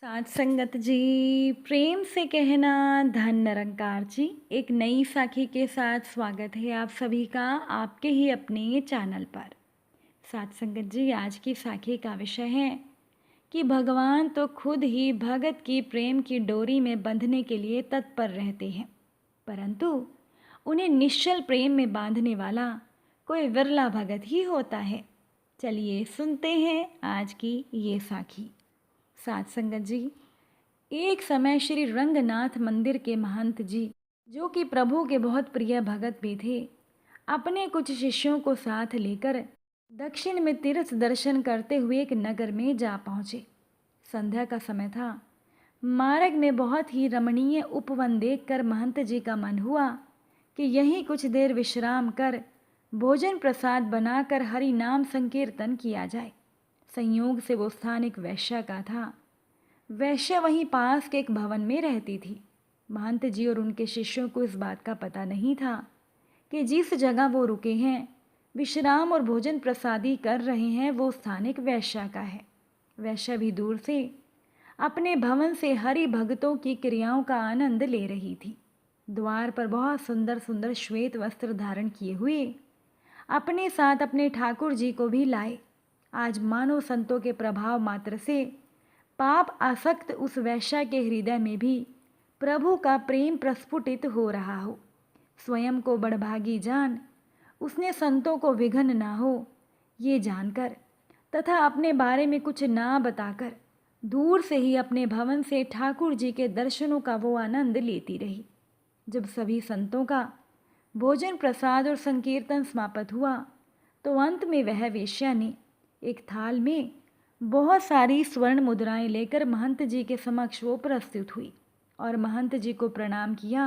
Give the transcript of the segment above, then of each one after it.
साथ संगत जी, प्रेम से कहना धन निरंकार जी। एक नई साखी के साथ स्वागत है आप सभी का आपके ही अपने चैनल पर। साथ संगत जी, आज की साखी का विषय है कि भगवान तो खुद ही भगत की प्रेम की डोरी में बंधने के लिए तत्पर रहते हैं, परंतु उन्हें निश्चल प्रेम में बांधने वाला कोई विरला भगत ही होता है। चलिए सुनते हैं आज की ये साखी। साथ संगत जी, एक समय श्री रंगनाथ मंदिर के महंत जी, जो कि प्रभु के बहुत प्रिय भगत भी थे, अपने कुछ शिष्यों को साथ लेकर दक्षिण में तीर्थ दर्शन करते हुए एक नगर में जा पहुँचे। संध्या का समय था। मार्ग में बहुत ही रमणीय उपवन देखकर महंत जी का मन हुआ कि यहीं कुछ देर विश्राम कर भोजन प्रसाद बनाकर हरि नाम संकीर्तन किया जाए। संयोग से वो स्थान एक वैश्या का था। वैश्या वहीं पास के एक भवन में रहती थी। महंत जी और उनके शिष्यों को इस बात का पता नहीं था कि जिस जगह वो रुके हैं, विश्राम और भोजन प्रसादी कर रहे हैं, वो स्थान एक वैश्या का है। वैश्या भी दूर से अपने भवन से हरि भक्तों की क्रियाओं का आनंद ले रही थी। द्वार पर बहुत सुंदर सुंदर श्वेत वस्त्र धारण किए हुए अपने साथ अपने ठाकुर जी को भी लाए। आज मानव संतों के प्रभाव मात्र से पाप आसक्त उस वैश्या के हृदय में भी प्रभु का प्रेम प्रस्फुटित हो रहा हो। स्वयं को बड़भागी जान उसने संतों को विघ्न ना हो ये जानकर तथा अपने बारे में कुछ ना बताकर दूर से ही अपने भवन से ठाकुर जी के दर्शनों का वो आनंद लेती रही। जब सभी संतों का भोजन प्रसाद और संकीर्तन समाप्त हुआ तो अंत में वह वेश्या ने एक थाल में बहुत सारी स्वर्ण मुद्राएं लेकर महंत जी के समक्ष वो प्रस्तुत हुई और महंत जी को प्रणाम किया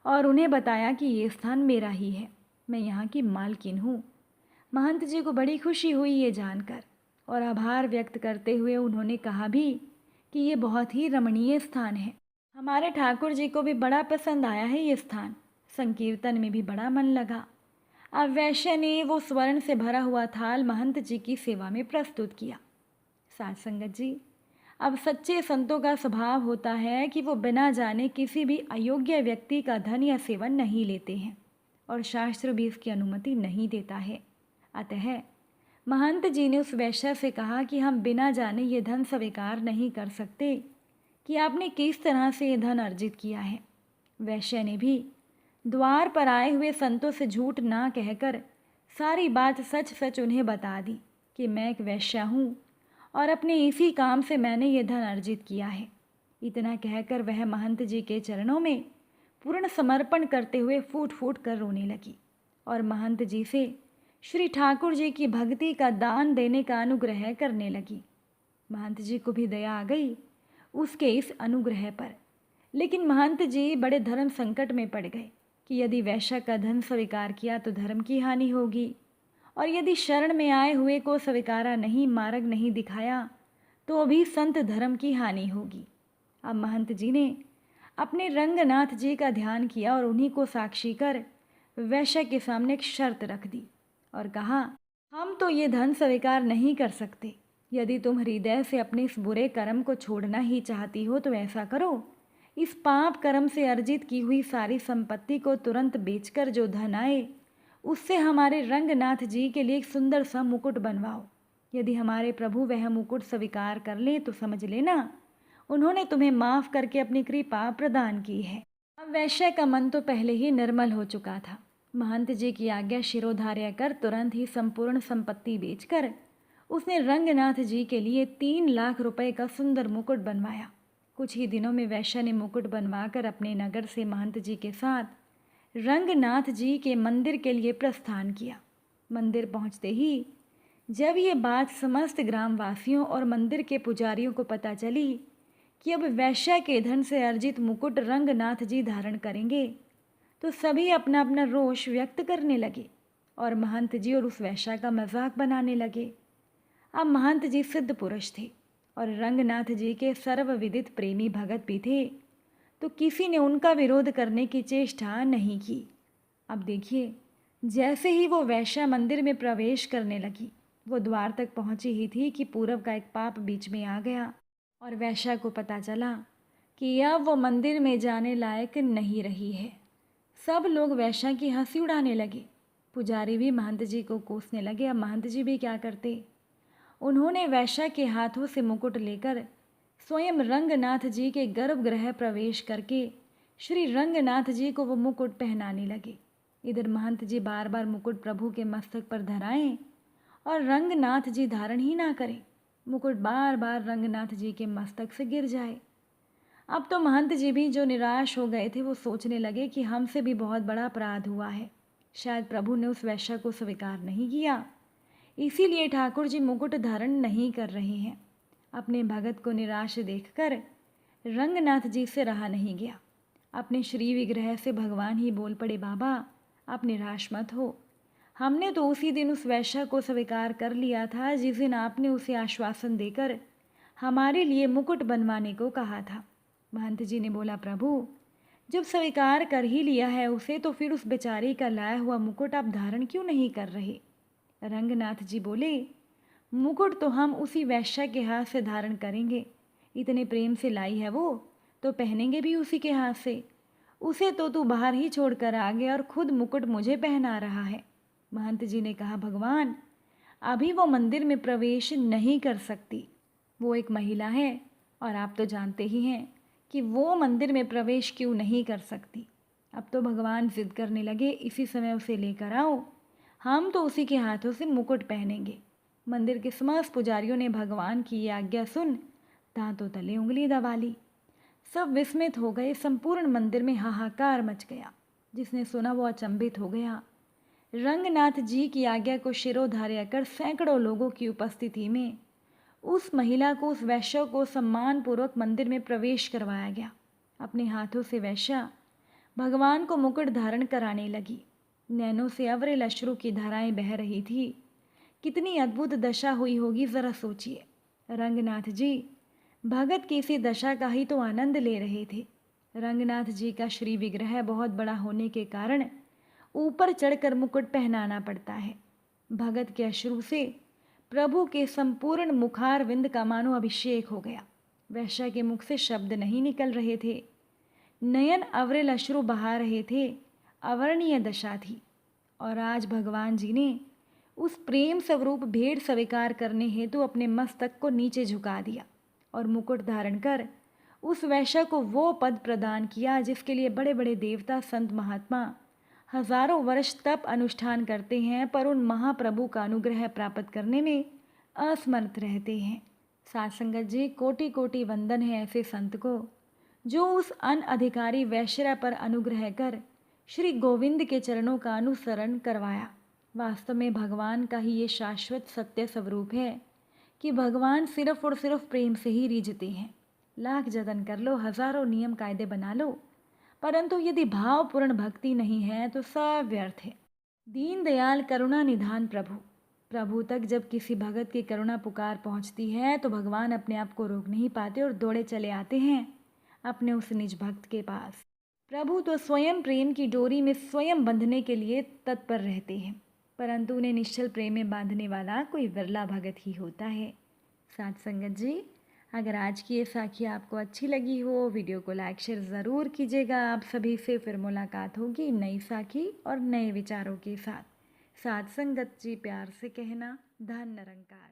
और उन्हें बताया कि ये स्थान मेरा ही है, मैं यहाँ की मालकिन हूँ। महंत जी को बड़ी खुशी हुई ये जानकर और आभार व्यक्त करते हुए उन्होंने कहा भी कि ये बहुत ही रमणीय स्थान है, हमारे ठाकुर जी को भी बड़ा पसंद आया है ये स्थान, संकीर्तन में भी बड़ा मन लगा। अब वैश्य ने वो स्वर्ण से भरा हुआ थाल महंत जी की सेवा में प्रस्तुत किया। साथ संगत जी, अब सच्चे संतों का स्वभाव होता है कि वो बिना जाने किसी भी अयोग्य व्यक्ति का धन या सेवन नहीं लेते हैं और शास्त्र भी इसकी अनुमति नहीं देता है। अतः महंत जी ने उस वैश्य से कहा कि हम बिना जाने ये धन स्वीकार नहीं कर सकते कि आपने किस तरह से ये धन अर्जित किया है। वैश्य ने भी द्वार पर आए हुए संतों से झूठ ना कहकर सारी बात सच सच उन्हें बता दी कि मैं एक वैश्या हूँ और अपने इसी काम से मैंने ये धन अर्जित किया है। इतना कहकर वह महंत जी के चरणों में पूर्ण समर्पण करते हुए फूट फूट कर रोने लगी और महंत जी से श्री ठाकुर जी की भक्ति का दान देने का अनुग्रह करने लगी। महंत जी को भी दया आ गई उसके इस अनुग्रह पर, लेकिन महंत जी बड़े धर्म संकट में पड़ गए कि यदि वैश्य का धन स्वीकार किया तो धर्म की हानि होगी और यदि शरण में आए हुए को स्वीकारा नहीं, मार्ग नहीं दिखाया तो भी संत धर्म की हानि होगी। अब महंत जी ने अपने रंगनाथ जी का ध्यान किया और उन्हीं को साक्षी कर वैश्य के सामने एक शर्त रख दी और कहा, हम तो ये धन स्वीकार नहीं कर सकते। यदि तुम हृदय से अपने इस बुरे कर्म को छोड़ना ही चाहती हो तो ऐसा करो, इस पाप कर्म से अर्जित की हुई सारी संपत्ति को तुरंत बेचकर जो धन आए उससे हमारे रंगनाथ जी के लिए एक सुंदर सा मुकुट बनवाओ। यदि हमारे प्रभु वह मुकुट स्वीकार कर लें तो समझ लेना उन्होंने तुम्हें माफ़ करके अपनी कृपा प्रदान की है। अब वैश्य का मन तो पहले ही निर्मल हो चुका था। महंत जी की आज्ञा शिरोधार्य कर तुरंत ही संपूर्ण संपत्ति बेचकर उसने रंगनाथ जी के लिए 3 लाख रुपए का सुंदर मुकुट बनवाया। कुछ ही दिनों में वैश्य ने मुकुट बनवाकर अपने नगर से महंत जी के साथ रंगनाथ जी के मंदिर के लिए प्रस्थान किया। मंदिर पहुंचते ही जब ये बात समस्त ग्रामवासियों और मंदिर के पुजारियों को पता चली कि अब वैश्य के धन से अर्जित मुकुट रंगनाथ जी धारण करेंगे तो सभी अपना अपना रोष व्यक्त करने लगे और महंत जी और उस वैश्य का मजाक बनाने लगे। अब महंत जी सिद्ध पुरुष थे और रंगनाथ जी के सर्वविदित प्रेमी भगत भी थे, तो किसी ने उनका विरोध करने की चेष्टा नहीं की। अब देखिए, जैसे ही वो वैश्या मंदिर में प्रवेश करने लगी, वो द्वार तक पहुंची ही थी कि पूरब का एक पाप बीच में आ गया और वैश्या को पता चला कि अब वो मंदिर में जाने लायक नहीं रही है। सब लोग वैश्या की हंसी उड़ाने लगे। पुजारी भी महंत जी को कोसने लगे। अब महंत जी भी क्या करते। उन्होंने वैश्या के हाथों से मुकुट लेकर स्वयं रंगनाथ जी के गर्भगृह प्रवेश करके श्री रंगनाथ जी को वो मुकुट पहनाने लगे। इधर महंत जी बार बार मुकुट प्रभु के मस्तक पर धराएं और रंगनाथ जी धारण ही ना करें। मुकुट बार बार रंगनाथ जी के मस्तक से गिर जाए। अब तो महंत जी भी जो निराश हो गए थे वो सोचने लगे कि हमसे भी बहुत बड़ा अपराध हुआ है। शायद प्रभु ने उस वैश्या को स्वीकार नहीं किया, इसीलिए ठाकुर जी मुकुट धारण नहीं कर रहे हैं। अपने भगत को निराश देखकर रंगनाथ जी से रहा नहीं गया। अपने श्री विग्रह से भगवान ही बोल पड़े, बाबा आप निराश मत हो। हमने तो उसी दिन उस वैश्या को स्वीकार कर लिया था जिस दिन आपने उसे आश्वासन देकर हमारे लिए मुकुट बनवाने को कहा था। महंत जी ने बोला, प्रभु जब स्वीकार कर ही लिया है उसे तो फिर उस बेचारी का लाया हुआ मुकुट आप धारण क्यों नहीं कर रहे। रंगनाथ जी बोले, मुकुट तो हम उसी वैश्या के हाथ से धारण करेंगे। इतने प्रेम से लाई है वो तो पहनेंगे भी उसी के हाथ से। उसे तो तू बाहर ही छोड़कर आ गया और खुद मुकुट मुझे पहना रहा है। महंत जी ने कहा, भगवान अभी वो मंदिर में प्रवेश नहीं कर सकती। वो एक महिला है और आप तो जानते ही हैं कि वो मंदिर में प्रवेश क्यों नहीं कर सकती। अब तो भगवान जिद करने लगे, इसी समय उसे लेकर आओ, हम तो उसी के हाथों से मुकुट पहनेंगे। मंदिर के समस्त पुजारियों ने भगवान की ये आज्ञा सुन दांतों तले उंगली दबा ली। सब विस्मित हो गए। संपूर्ण मंदिर में हाहाकार मच गया। जिसने सुना वो अचंभित हो गया। रंगनाथ जी की आज्ञा को शिरोधार्य कर सैकड़ों लोगों की उपस्थिति में उस महिला को, उस वैश्या को सम्मानपूर्वक मंदिर में प्रवेश करवाया गया। अपने हाथों से वैश्या भगवान को मुकुट धारण कराने लगी। नैनों से अविरल अश्रु की धाराएं बह रही थी। कितनी अद्भुत दशा हुई होगी जरा सोचिए। रंगनाथ जी भगत की इसी दशा का ही तो आनंद ले रहे थे। रंगनाथ जी का श्री विग्रह बहुत बड़ा होने के कारण ऊपर चढ़कर मुकुट पहनाना पड़ता है। भगत के अश्रु से प्रभु के संपूर्ण मुखारविंद का मानो अभिषेक हो गया। वैश्या के मुख से शब्द नहीं निकल रहे थे। नयन अविरल अश्रु बहा रहे थे। अवर्णीय दशा थी। और आज भगवान जी ने उस प्रेम स्वरूप भेंट स्वीकार करने हेतु अपने मस्तक को नीचे झुका दिया और मुकुट धारण कर उस वैश्या को वो पद प्रदान किया जिसके लिए बड़े बड़े देवता संत महात्मा हजारों वर्ष तप अनुष्ठान करते हैं, पर उन महाप्रभु का अनुग्रह प्राप्त करने में असमर्थ रहते हैं। साथ संगत जी, कोटि कोटि वंदन है ऐसे संत को जो उस अनअधिकारी वैश्या पर अनुग्रह कर श्री गोविंद के चरणों का अनुसरण करवाया। वास्तव में भगवान का ही ये शाश्वत सत्य स्वरूप है कि भगवान सिर्फ और सिर्फ प्रेम से ही रिझते हैं। लाख जतन कर लो, हजारों नियम कायदे बना लो, परंतु यदि भावपूर्ण भक्ति नहीं है तो सब व्यर्थ है। दीन दयाल करुणा निधान प्रभु तक जब किसी भगत की करुणा पुकार पहुंचती है तो भगवान अपने आप को रोक नहीं पाते और दौड़े चले आते हैं अपने उस निज भक्त के पास। प्रभु तो स्वयं प्रेम की डोरी में स्वयं बंधने के लिए तत्पर रहते हैं, परंतु उन्हें निश्चल प्रेम में बांधने वाला कोई विरला भगत ही होता है। साथ संगत जी, अगर आज की ये साखी आपको अच्छी लगी हो, वीडियो को लाइक शेयर ज़रूर कीजिएगा। आप सभी से फिर मुलाकात होगी नई साखी और नए विचारों के साथ। साथ संगत जी, प्यार से कहना, धन निरंकार।